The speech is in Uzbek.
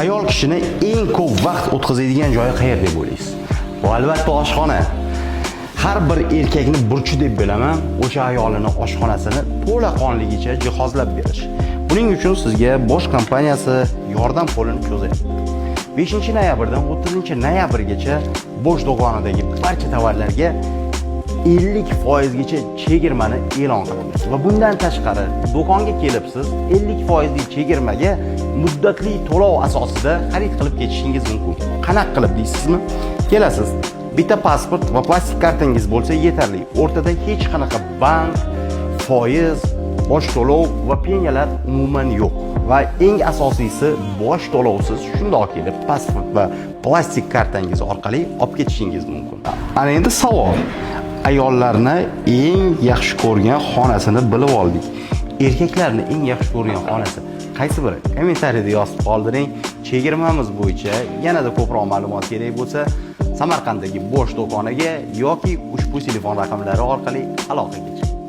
Ayol kishini eng ko'p vaqt o'tkazadigan joyi qayerda deb o'ylaysiz? Bu albatta oshxona. Har bir erkakni burchi deb bilaman, o'sha ayolini oshxonasini to'laqonligicha jihozlab berish. Buning uchun sizga Bosch kompaniyasi yordam qo'lini cho'zyapti. 5-noyabrdan 30-noyabrgacha Bosch do'konidagi barcha tovarlarga 50% gacha chegirmani e'lon qilamiz. Va bundan tashqari, do'konga kelibsiz, 50% lik chegirmaga muddatli to'lov asosida xarid qilib ketishingiz mumkin. Qanaqa qilib deysizmi? Kelasiz, bitta pasport va plastik kartangiz bo'lsa yetarli. O'rtada hech qanaqa bank, foiz, bosh to'lov va pengalar umuman yo'q. Va eng asosiysi, bosh to'lovsiz shundoq kelib pasport va plastik kartangiz orqali olib ketishingiz mumkin. Ana endi savol. Ayollarni eng yaxshi ko'rgan xonasini bilib oldik. Erkaklarni eng yaxshi ko'rgan xonasi qaysi biri? Kommentariyada yozib qoldiring. Chegirmamiz bo'yicha yanada ko'proq ma'lumot kerak bo'lsa, Samarqanddagi Bosch do'koniga yoki ushbu telefon raqamlari orqali aloqaga chiqing.